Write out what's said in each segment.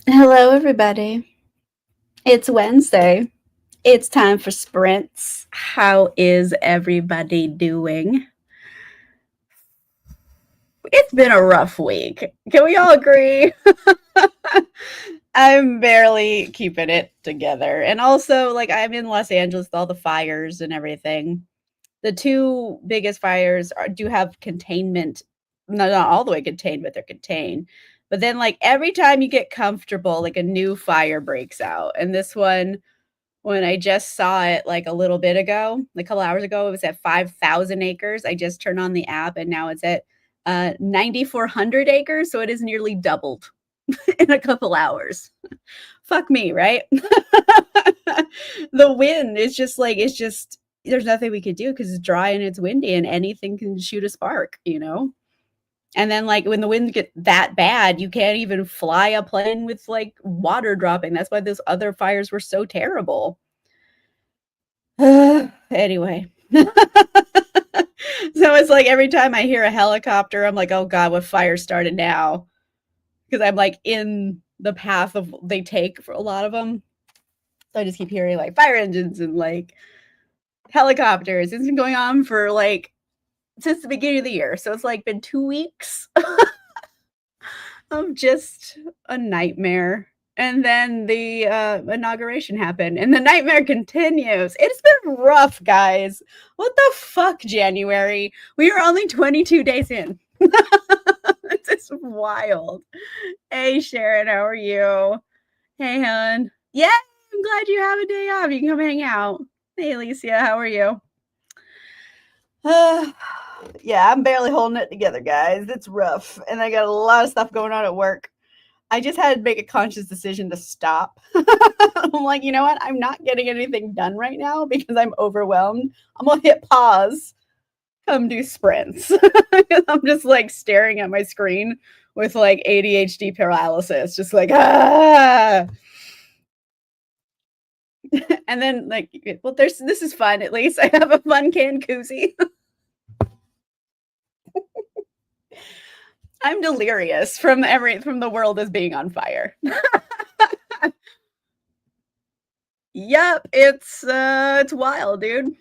Hello, everybody. It's Wednesday. It's time for sprints. How is everybody doing? It's been a rough week. Can we all agree? I'm barely keeping it together. And also, like, I'm in Los Angeles with all the fires and everything. The two biggest fires do have containment. No, not all the way contained, but they're contained. But then, like, every time you get comfortable, like, a new fire breaks out. And this one, when I just saw it like a little bit ago, like a couple hours ago, it was at 5,000 acres. I just turned on the app and now it's at 9,400 acres. So it is nearly doubled in a couple hours. Fuck me, right? The wind is just like, it's just, there's nothing we could do because it's dry and it's windy and anything can shoot a spark. And then, like, when the winds get that bad, you can't even fly a plane with like water dropping. That's why those other fires were so terrible. Anyway. So it's like every time I hear a helicopter, I'm like, oh God, what fire started now? Because I'm like in the path of they take for a lot of them. So I just keep hearing like fire engines and like helicopters. It's been going on for like since the beginning of the year. So it's like been 2 weeks of just a nightmare. And then the inauguration happened, and the nightmare continues. It's been rough, guys. What the fuck, January? We are only 22 days in. It's just wild. Hey, Sharon, how are you? Hey, hon. Yeah, I'm glad you have a day off. You can come hang out. Hey, Alicia, how are you? Uh, yeah, I'm barely holding it together, guys. It's rough, and I got a lot of stuff going on at work. I just had to make a conscious decision to stop. I'm like, you know what? I'm not getting anything done right now because I'm overwhelmed. I'm gonna hit pause, come do sprints. I'm just like staring at my screen with like ADHD paralysis, just like ah. And then like, well, there's this is fun. At least I have a fun canned koozie. I'm delirious from the world as being on fire. Yep, it's wild, dude.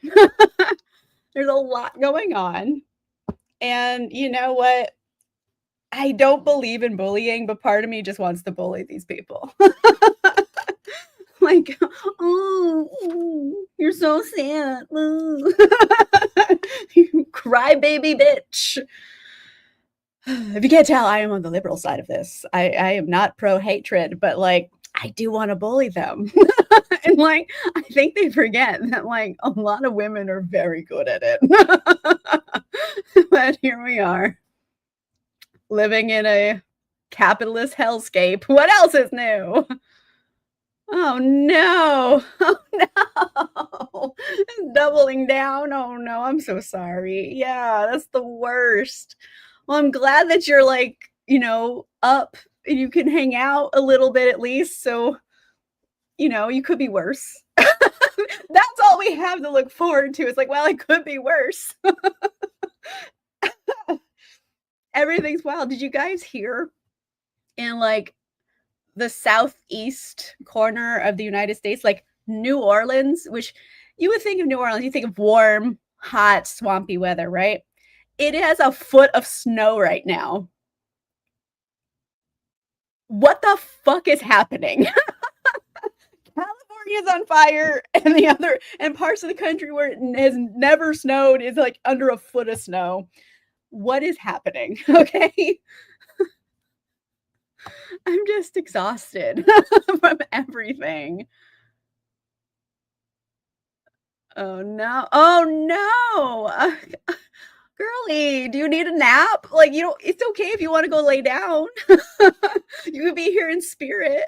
There's a lot going on. And you know what? I don't believe in bullying, but part of me just wants to bully these people. Like, oh, you're so sad. You crybaby bitch. If you can't tell, I am on the liberal side of this. I am not pro hatred, but like, I do want to bully them. And like, I think they forget that like a lot of women are very good at it. But here we are, living in a capitalist hellscape. What else is new? Oh no. Oh no. Doubling down. Oh no, I'm so sorry. Yeah, that's the worst. Well, I'm glad that you're like, up and you can hang out a little bit at least. So, you could be worse. That's all we have to look forward to. It's like, well, it could be worse. Everything's wild. Did you guys hear in like the southeast corner of the United States, like New Orleans, which you would think of New Orleans, you think of warm, hot, swampy weather, right? It has a foot of snow right now. What the fuck is happening? California's on fire, and the other and parts of the country where it has never snowed is like under a foot of snow. What is happening? Okay. I'm just exhausted from everything. Oh no. Oh no. Girlie, do you need a nap? Like, it's okay if you want to go lay down. You could be here in spirit.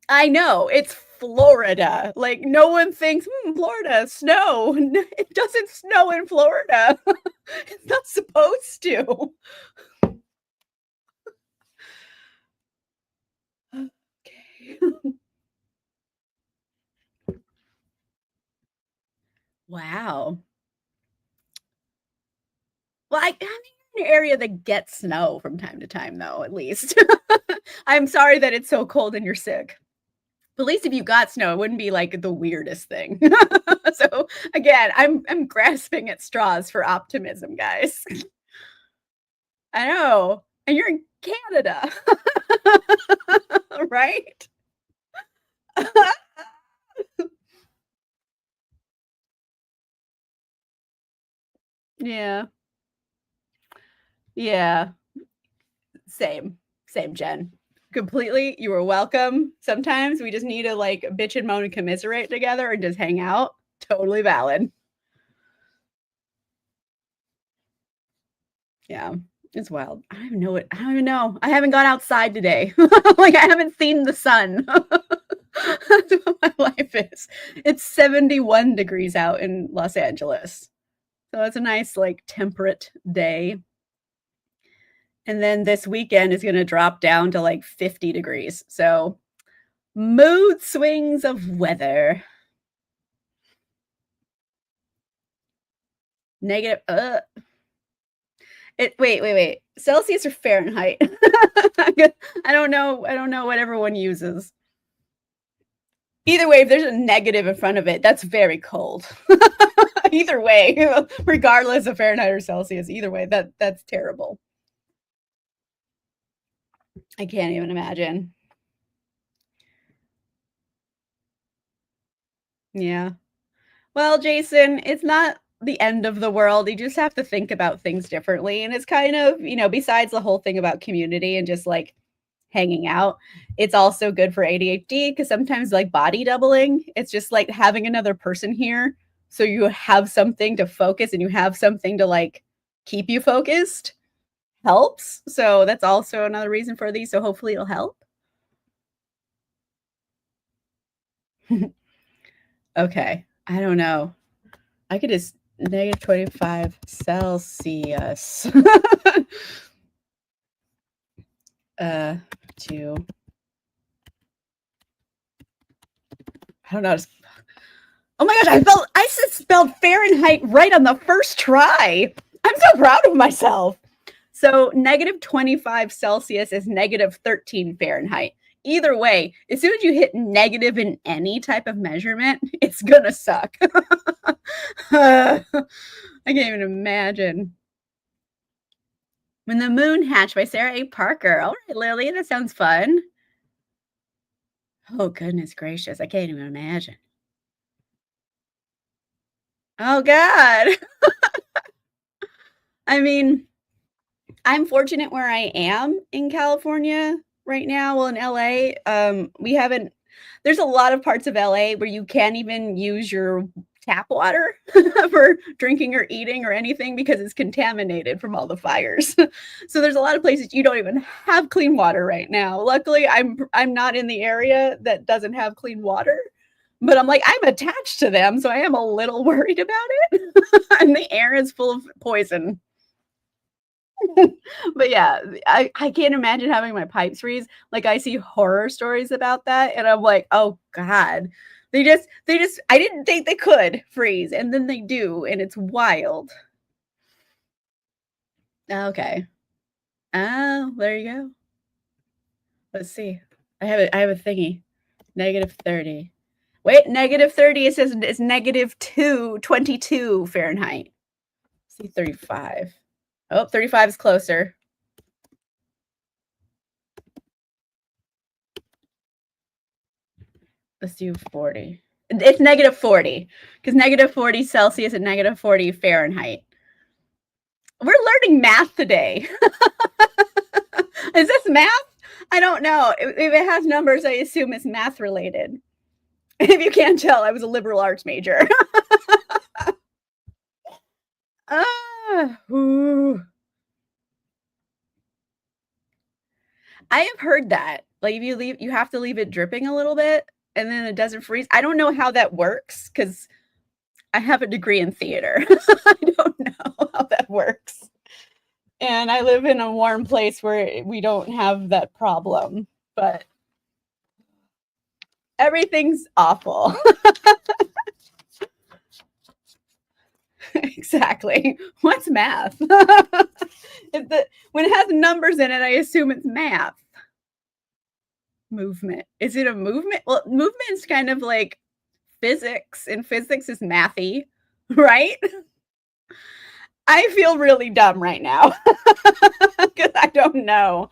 I know, it's Florida. Like, no one thinks, Florida, snow. It doesn't snow in Florida. It's not supposed to. Okay. Wow. Well, I mean, in an area that gets snow from time to time, though, at least. I'm sorry that it's so cold and you're sick. But at least if you got snow, it wouldn't be like the weirdest thing. So again, I'm grasping at straws for optimism, guys. I know. And you're in Canada. Right? Yeah. Yeah. Same. Same, Jen. Completely. You are welcome. Sometimes we just need to like bitch and moan and commiserate together and just hang out. Totally valid. Yeah. It's wild. I don't even know what I don't even know. I haven't gone outside today. Like I haven't seen the sun. That's what my life is. It's 71 degrees out in Los Angeles. So it's a nice like temperate day. And then this weekend is going to drop down to like 50 degrees. So mood swings of weather. Negative. Wait. Celsius or Fahrenheit? I don't know. I don't know what everyone uses. Either way, if there's a negative in front of it, that's very cold. Either way, regardless of Fahrenheit or Celsius, either way, that's terrible. I can't even imagine. Yeah. Well, Jason, it's not the end of the world. You just have to think about things differently. And it's kind of, besides the whole thing about community and just like hanging out, it's also good for ADHD because sometimes like body doubling, it's just like having another person here. So you have something to focus and you have something to like keep you focused helps. So that's also another reason for these. So hopefully it'll help. Okay. I don't know. I could just negative 25 Celsius to I don't know. Oh my gosh, I spelled Fahrenheit right on the first try. I'm so proud of myself. So negative 25 Celsius is negative 13 Fahrenheit. Either way, as soon as you hit negative in any type of measurement, it's gonna suck. I can't even imagine. When the Moon Hatched by Sarah A. Parker. All right, Lily, that sounds fun. Oh, goodness gracious. I can't even imagine. Oh, God. I mean, I'm fortunate where I am in California right now. Well, in LA, there's a lot of parts of LA where you can't even use your tap water for drinking or eating or anything because it's contaminated from all the fires. So there's a lot of places you don't even have clean water right now. Luckily, I'm not in the area that doesn't have clean water, but I'm like I'm attached to them, so I am a little worried about it. And the air is full of poison. But yeah, I can't imagine having my pipes freeze. Like I see horror stories about that, and I'm like, oh God. They just I didn't think they could freeze, and then they do, and it's wild. Okay. Oh, there you go. Let's see. I have a thingy. Negative 30. Wait, negative 30. It says it's negative 22 Fahrenheit. Let's see 35. Oh, 35 is closer. Let's do 40. It's negative 40 because negative 40 Celsius and negative 40 Fahrenheit. We're learning math today. Is this math? I don't know. If it has numbers, I assume it's math related. If you can't tell, I was a liberal arts major. Ooh. I have heard that. Like if you have to leave it dripping a little bit and then it doesn't freeze. I don't know how that works because I have a degree in theater. I don't know how that works. And I live in a warm place where we don't have that problem, but everything's awful. Exactly. What's math? numbers in it, I assume it's math. Movement. Is it a movement? Well, movement's kind of like physics, and physics is mathy, right? I feel really dumb right now because I don't know.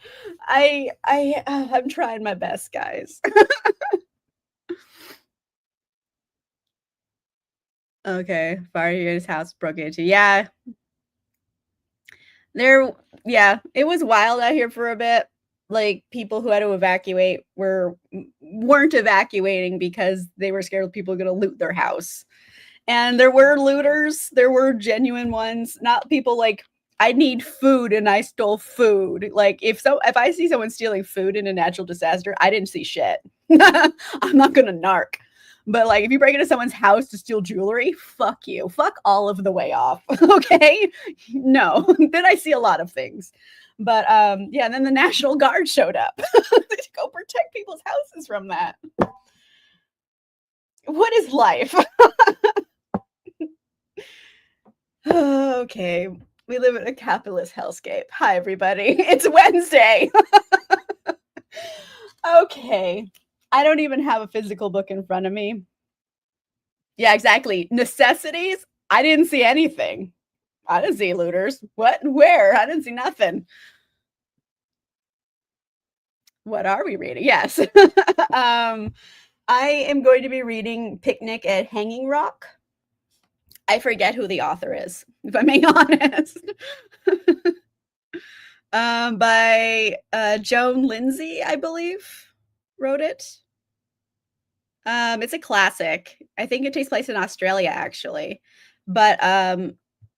I'm trying my best, guys. Okay, fire unit's house broke into. Yeah, there. Yeah, it was wild out here for a bit. Like people who had to evacuate weren't evacuating because they were scared people were going to loot their house. And there were looters, there were genuine ones, not people like I need food and I stole food. Like if I see someone stealing food in a natural disaster, I didn't see shit. I'm not gonna narc. But like if you break into someone's house to steal jewelry, fuck you. Fuck all of the way off. Okay? No. Then I see a lot of things. But yeah, and then the National Guard showed up to go protect people's houses from that. What is life? Okay, we live in a capitalist hellscape. Hi, everybody. It's Wednesday. Okay, I don't even have a physical book in front of me. Yeah, exactly. Necessities? I didn't see anything. I didn't see looters. What? Where? I didn't see nothing. What are we reading? Yes. I am going to be reading Picnic at Hanging Rock. I forget who the author is, if I'm being honest. By Joan Lindsay, I believe, wrote it. It's a classic. I think it takes place in Australia, actually. But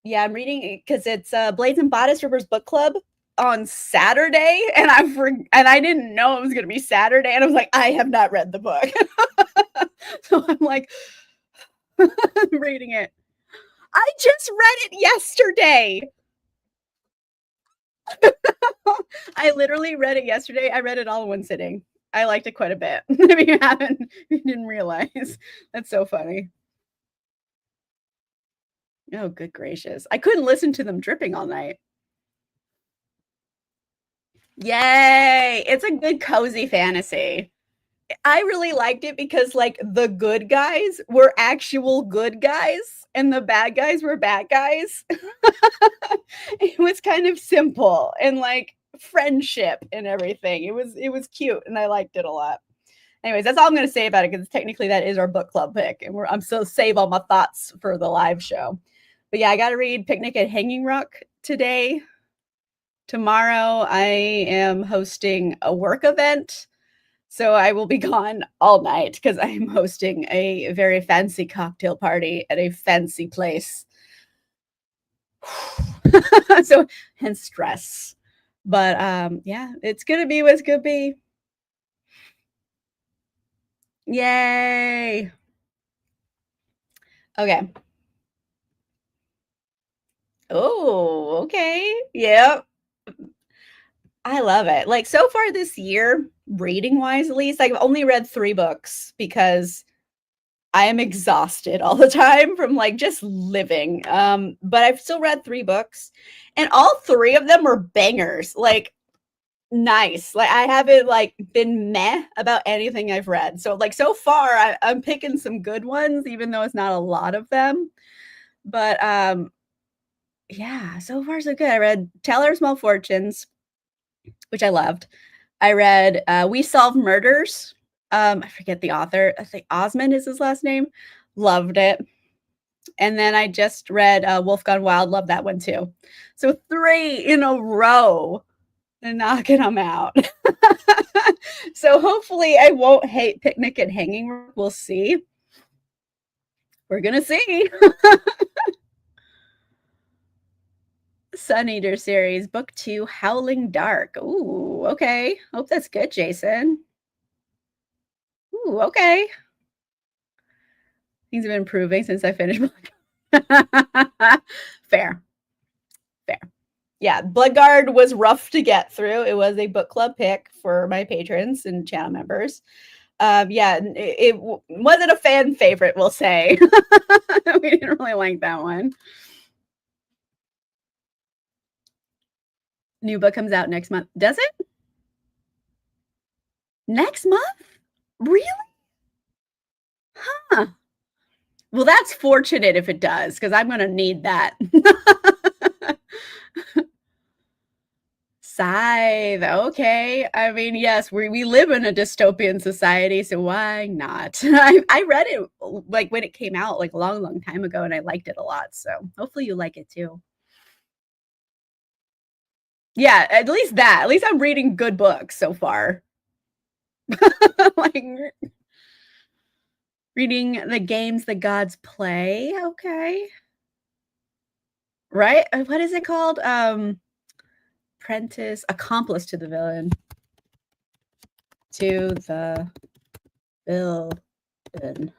yeah, I'm reading it because it's Blades and Bodice Rippers book club on Saturday, and I didn't know it was going to be Saturday, and I was like, I have not read the book, so I'm like reading it. I just read it yesterday. I literally read it yesterday. I read it all in one sitting. I liked it quite a bit. If you didn't realize. That's so funny. Oh, good gracious. I couldn't listen to them dripping all night. Yay. It's a good cozy fantasy. I really liked it because like the good guys were actual good guys and the bad guys were bad guys. It was kind of simple and like friendship and everything. It was cute and I liked it a lot. Anyways, that's all I'm going to say about it because technically that is our book club pick, and I'm still save all my thoughts for the live show. But yeah, I got to read Picnic at Hanging Rock today. Tomorrow, I am hosting a work event, so I will be gone all night because I am hosting a very fancy cocktail party at a fancy place. So, hence stress. But yeah, it's gonna be what's gonna be. Yay. Okay. Oh, okay. Yep. I love it. Like so far this year, reading wise at least, I've only read 3 books because I am exhausted all the time from like just living. But I've still read 3 books and all 3 of them were bangers. Like nice. Like I haven't like been meh about anything I've read. So like so far I'm picking some good ones, even though it's not a lot of them. But yeah, so far so good. I read Tell Our Small Fortunes, which I loved. I read We Solve Murders. I forget the author. I think Osmond is his last name. Loved it. And then I just read Wolf Gone Wild. Loved that one too. So 3 in a row and knocking them out. So hopefully I won't hate Picnic at Hanging Rock. We'll see. We're going to see. Sun Eater series, book 2, Howling Dark. Ooh, okay. Hope that's good, Jason. Ooh, okay. Things have been improving since I finished. Fair. Fair. Yeah, Bloodguard was rough to get through. It was a book club pick for my patrons and channel members. Yeah, it wasn't a fan favorite, we'll say. We didn't really like that one. New book comes out next month. Does it? Next month? Really? Huh. Well, that's fortunate if it does, because I'm gonna need that. Scythe, okay. I mean, yes, we live in a dystopian society, so why not? I read it, like, when it came out, like, a long, long time ago, and I liked it a lot, so hopefully you like it too. Yeah, at least that. At least I'm reading good books so far. Like, reading the games the gods play, okay. Right? What is it called? Apprentice accomplice to the villain. To the villain.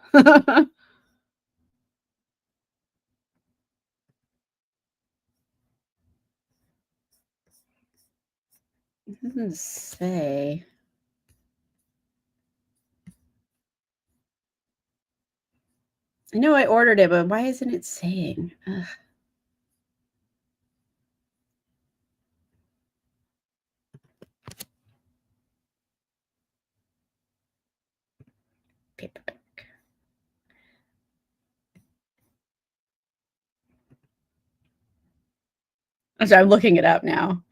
It doesn't say. I know I ordered it, but why isn't it saying? Ugh. Paperback. So I'm looking it up now.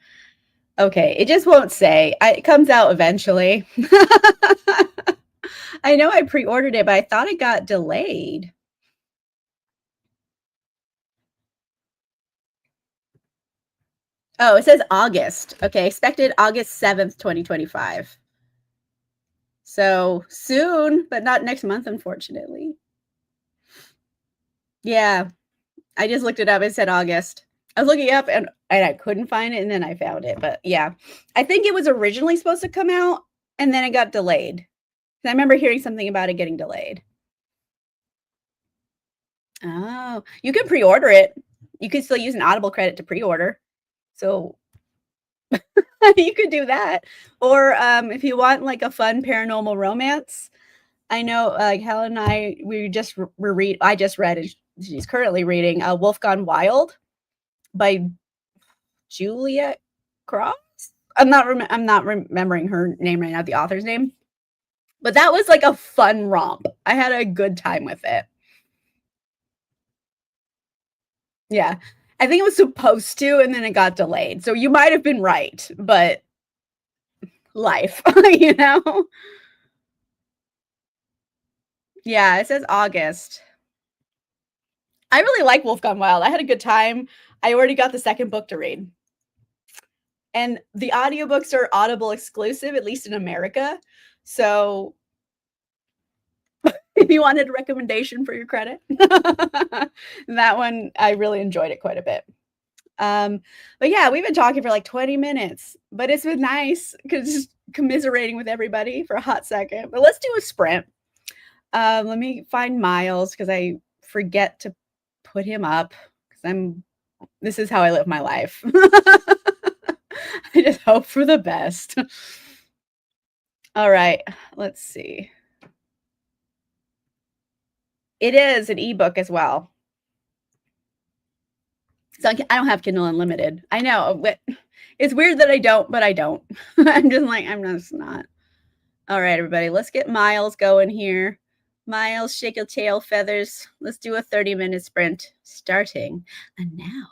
Okay, it just won't say. It comes out eventually. I know I pre-ordered it, but I thought it got delayed. Oh, it says August. Okay, expected August 7th, 2025. So soon, but not next month, unfortunately. Yeah, I just looked it up. It said August. I was looking up and I couldn't find it, and then I found it. But yeah, I think it was originally supposed to come out, and then it got delayed. I remember hearing something about it getting delayed. Oh, you can pre-order it. You can still use an Audible credit to pre-order. So you could do that. Or if you want like a fun paranormal romance, I know like Helen and we just reread. I just read and she's currently reading Wolf Gone Wild by Juliet Cross. I'm not remembering her name right now, the author's name. But that was like a fun romp. I had a good time with it. Yeah. I think it was supposed to, and then it got delayed. So you might have been right, but life, you know? Yeah, it says August. I really like Wolf Gone Wild. I had a good time. I already got the second book to read. And the audiobooks are Audible exclusive, at least in America. So if you wanted a recommendation for your credit, that one, I really enjoyed it quite a bit. But yeah, we've been talking for like 20 minutes, but it's been nice because just commiserating with everybody for a hot second. But let's do a sprint. Let me find Miles because I forget to put him up because this is how I live my life. I just hope for the best. All right, let's see. It is an ebook as well. So I don't have Kindle Unlimited. I know, but it's weird that I don't, but I don't. I'm just like, I'm just not. All right, everybody, let's get Miles going here. Miles, shake your tail feathers. Let's do a 30-minute sprint starting now.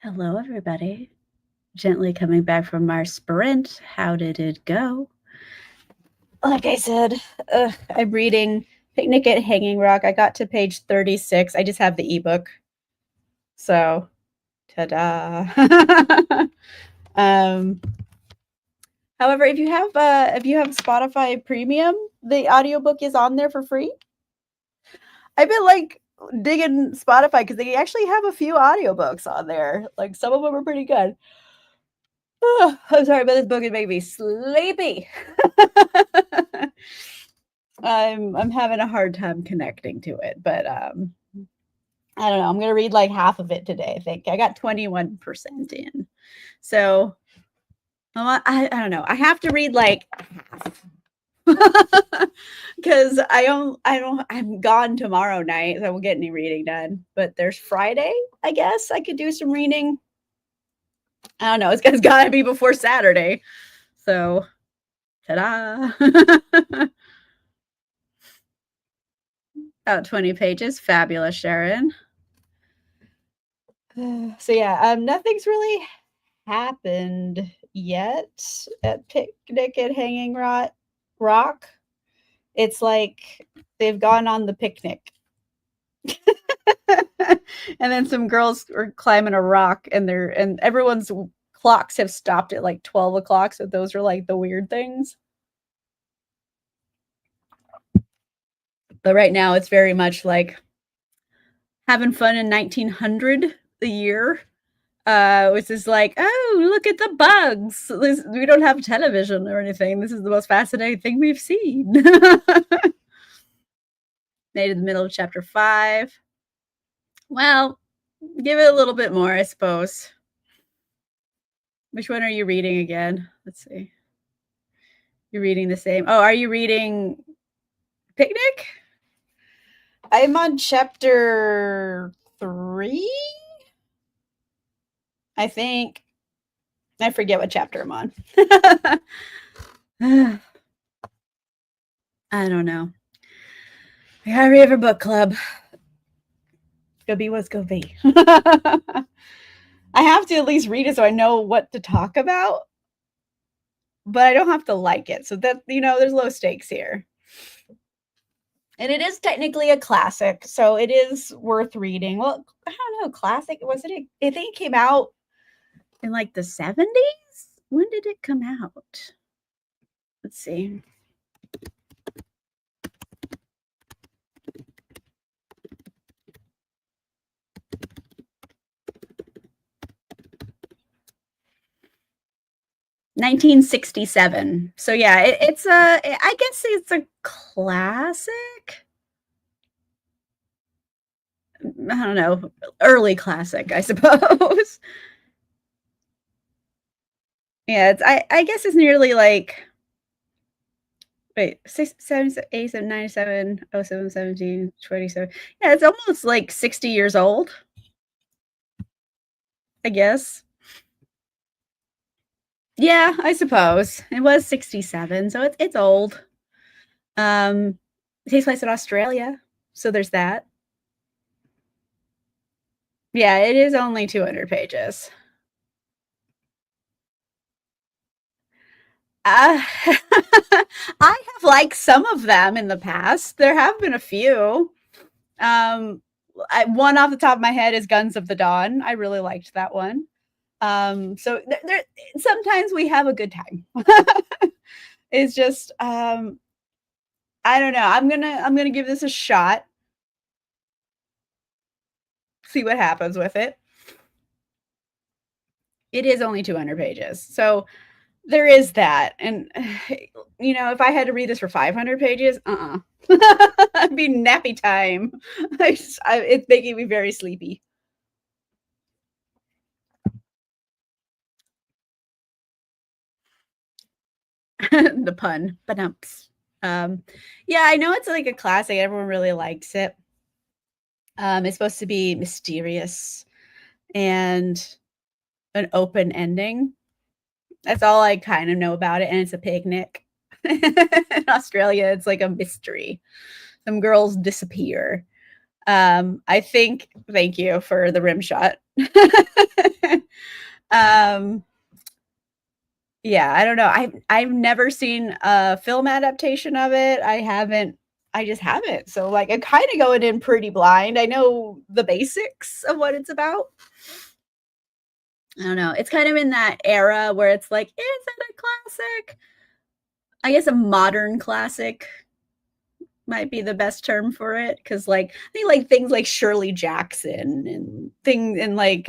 Hello, everybody. Gently coming back from our sprint. How did it go? Like I said, I'm reading Picnic at Hanging Rock. I got to page 36. I just have the ebook. So, ta-da. However, if you have Spotify Premium, the audiobook is on there for free. I've been like digging Spotify because they actually have a few audiobooks on there. Like some of them are pretty good. Oh, I'm sorry, but this book is making me sleepy. I'm having a hard time connecting to it, but I don't know. I'm gonna read like half of it today. I think I got 21% in, so I don't know. I have to read like half because I'm gone tomorrow night, so I won't get any reading done. But there's Friday. I guess I could do some reading. I don't know. It's got to be before Saturday. So, ta-da! About 20 pages. Fabulous, Sharon. So yeah, nothing's really happened yet at Picnic at Hanging Rock. It's like they've gone on the picnic. And then some girls are climbing a rock and everyone's clocks have stopped at like 12 o'clock. So those are like the weird things. But right now it's very much like having fun in 1900 the year, which is like, oh, look at the bugs. We don't have television or anything. This is the most fascinating thing we've seen. Made in the middle of chapter 5. Well, give it a little bit more, I suppose. Which one are you reading again? Let's see. You're reading the same. Oh, are you reading Picnic? I'm on chapter 3. I think. I forget what chapter I'm on. I don't know. I gotta read for book club. Go be what's go be. I have to at least read it so I know what to talk about, but I don't have to like it. So that, there's low stakes here. And it is technically a classic, so it is worth reading. Well, I don't know, classic, was it? I think it came out in like the 70s? When did it come out? Let's see. (1967). So yeah, I guess it's a classic. I don't know, early classic, I suppose. Yeah, I guess it's nearly like, wait, 6, 7, 8, 7, 97, 07, 17, 27. Yeah, it's almost like 60 years old, I guess. Yeah, I suppose. It was 67, so it's old. It takes place in Australia, so there's that. Yeah, it is only 200 pages. I have liked some of them in the past. There have been a few. One off the top of my head is Guns of the Dawn. I really liked that one. So there sometimes we have a good time. It's just I don't know. I'm gonna give this a shot. See what happens with it. It is only 200 pages. So there is that. And if I had to read this for 500 pages, it'd be nappy time. It's making me very sleepy. The pun, but yeah, I know it's like a classic. Everyone really likes it. It's supposed to be mysterious and an open ending. That's all I kind of know about it, and it's a picnic. In Australia, it's like a mystery. Some girls disappear. I think thank you for the rim shot. um, yeah, I don't know. I've never seen a film adaptation of it. I just haven't. So like I'm kind of going in pretty blind. I know the basics of what it's about. I don't know. It's kind of in that era where it's like, is it a classic? I guess a modern classic might be the best term for it because like I think like things like Shirley Jackson and things and like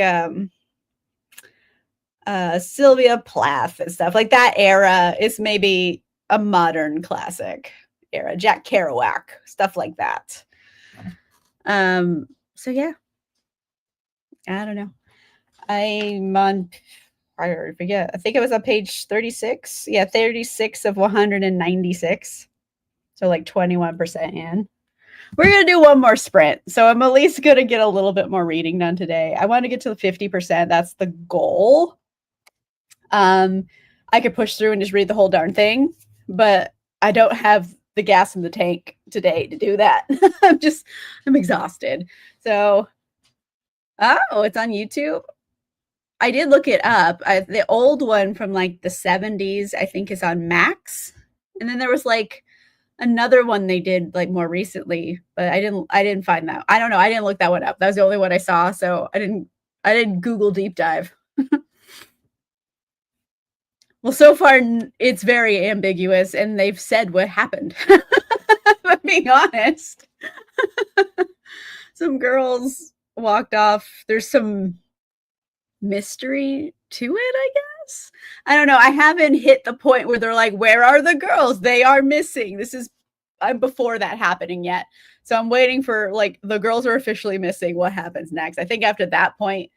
Sylvia Plath and stuff like that era is maybe a modern classic era. Jack Kerouac, stuff like that. So yeah, I don't know. I'm on I already forget. I think it was on page 36. Yeah, 36 of 196. So like 21% in. We're going to do one more sprint. So I'm at least going to get a little bit more reading done today. I want to get to the 50%. That's the goal. I could push through and just read the whole darn thing, but I don't have the gas in the tank today to do that. I'm exhausted. So, oh, it's on YouTube. I did look it up. The old one from like the 70s, I think, is on Max. And then there was like another one they did like more recently, but I didn't find that. I don't know. I didn't look that one up. That was the only one I saw, so I didn't Google deep dive. Well, so far it's very ambiguous and they've said what happened. I'm being honest. Some girls walked off. There's some mystery to it, I guess. I don't know. I haven't hit the point where they're like, where are the girls? They are missing. I'm before that happening yet. So I'm waiting for like the girls are officially missing. What happens next? I think after that point,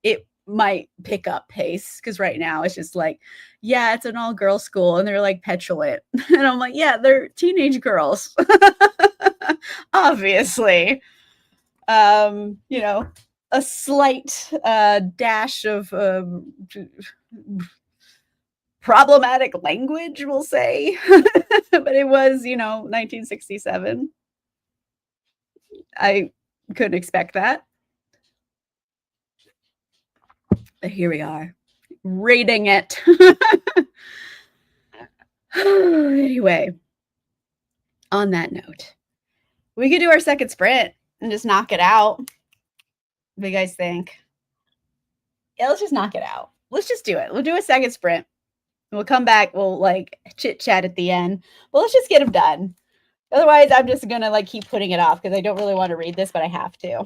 it might pick up pace because right now it's just like, yeah, it's an all girl school and they're like petulant. And I'm like, yeah, they're teenage girls. Obviously. You know, a slight dash of problematic language, we'll say. But it was, 1967. I couldn't expect that. But here we are, rating it. Anyway, on that note, we could do our second sprint and just knock it out. What do you guys think? Yeah, let's just knock it out. Let's just do it. We'll do a second sprint. We'll come back. We'll like chit chat at the end. But let's just get them done. Otherwise, I'm just gonna like keep putting it off because I don't really want to read this, but I have to.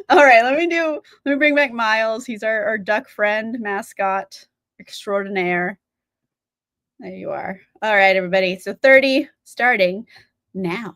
All right, let me bring back Miles. He's our duck friend, mascot extraordinaire. There you are. All right, everybody. So 30 starting now.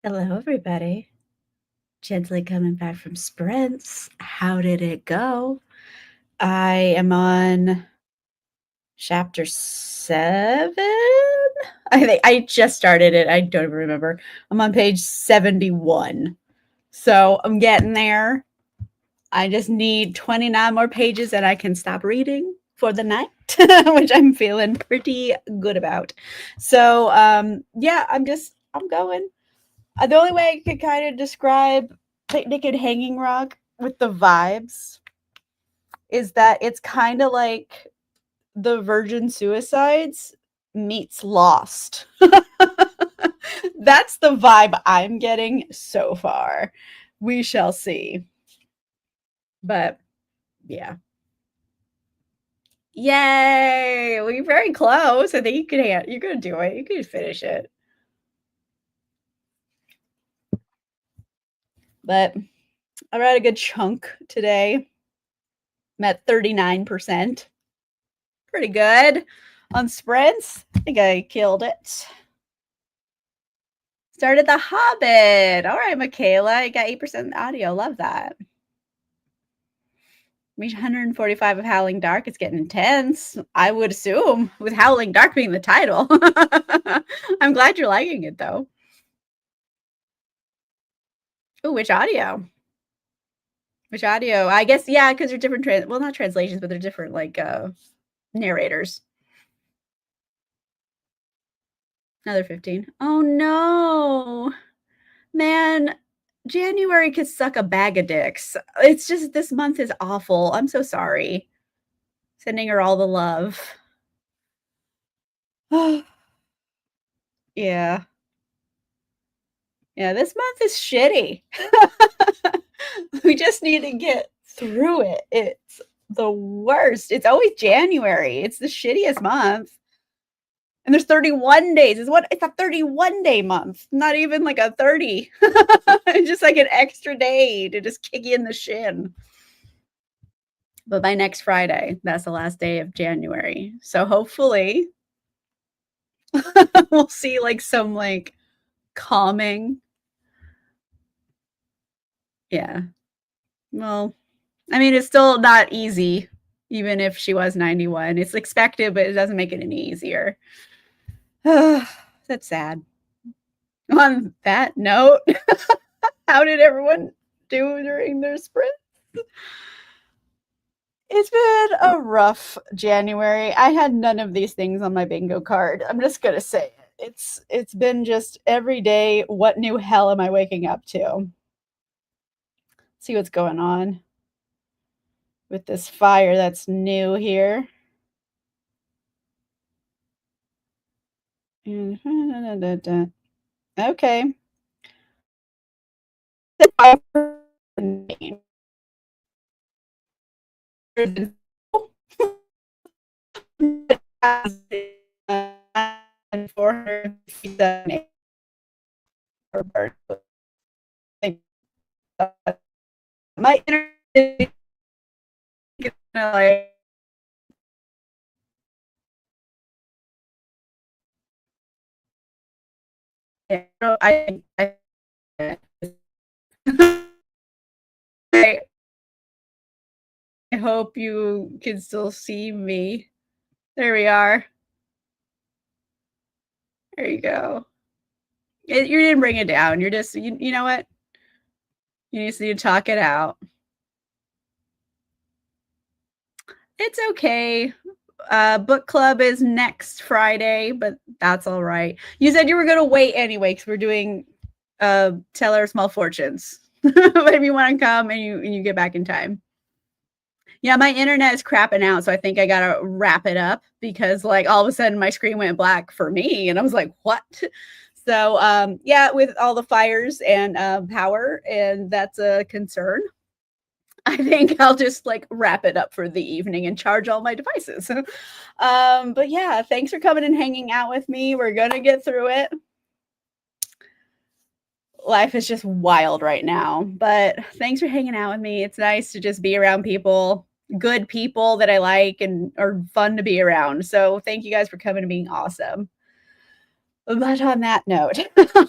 Hello, everybody. Gently coming back from sprints. How did it go? I am on chapter 7. I think I just started it. I don't even remember. I'm on page 71. So I'm getting there. I just need 29 more pages and I can stop reading for the night, which I'm feeling pretty good about. So yeah, I'm going. The only way I could kind of describe Picnic at Hanging Rock with the vibes is that it's kind of like the Virgin Suicides meets Lost. That's the vibe I'm getting so far. We shall see. But yeah. Yay! We're very close. I think you're gonna do it. You can finish it. But I read a good chunk today. I'm at 39%. Pretty good on sprints. I think I killed it. Started The Hobbit. All right, Michaela, you got 8% audio. Love that. Reach 145 of Howling Dark. It's getting intense, I would assume, with Howling Dark being the title. I'm glad you're liking it, though. Oh, which audio? Which audio? I guess, yeah, because they're different, well, not translations, but they're different, like, narrators. Another 15. Oh, no. Man, January could suck a bag of dicks. It's just this month is awful. I'm so sorry. Sending her all the love. Yeah. Yeah, this month is shitty. We just need to get through it. It's the worst. It's always January. It's the shittiest month. And there's 31 days. It's a 31-day month, not even like a 30. It's just like an extra day to just kick you in the shin. But by next Friday, that's the last day of January. So hopefully we'll see like some like calming. Yeah. Well, I mean, it's still not easy, even if she was 91. It's expected, but it doesn't make it any easier. That's sad. On that note, how did everyone do during their sprint? It's been a rough January. I had none of these things on my bingo card. I'm just gonna say it. It's been just every day. What new hell am I waking up to? See what's going on with this fire that's new here. Okay. My internet like I I hope you can still see me. There we are. There you go. You didn't bring it down. You're just you know what? You just need to talk it out. It's okay. Book club is next Friday, but that's all right. You said you were gonna wait anyway because we're doing Tell Our Small Fortunes. But if you want to come and you get back in time. Yeah, my internet is crapping out, so I think I gotta wrap it up because like all of a sudden my screen went black for me, and I was like, "What?" So yeah, with all the fires and power, and that's a concern. I think I'll just like wrap it up for the evening and charge all my devices. But yeah, thanks for coming and hanging out with me. We're gonna get through it. Life is just wild right now, but thanks for hanging out with me. It's nice to just be around people, good people that I like and are fun to be around. So thank you guys for coming and being awesome. But on that note,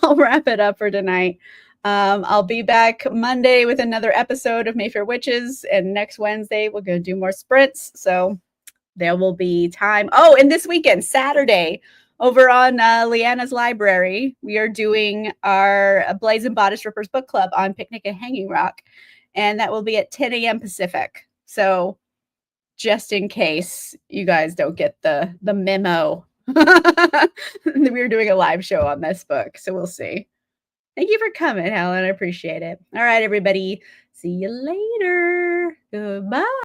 I'll wrap it up for tonight. I'll be back Monday with another episode of Mayfair Witches, and next Wednesday we're going to do more sprints. So there will be time. Oh, and this weekend, Saturday, over on Leanna's Library, we are doing our Blaze and Bodice Rippers book club on Picnic at Hanging Rock, and that will be at 10 a.m. Pacific. So just in case you guys don't get the memo, we're doing a live show on this book, so we'll see. Thank you for coming, Helen. I appreciate it. All right, everybody. See you later. Goodbye.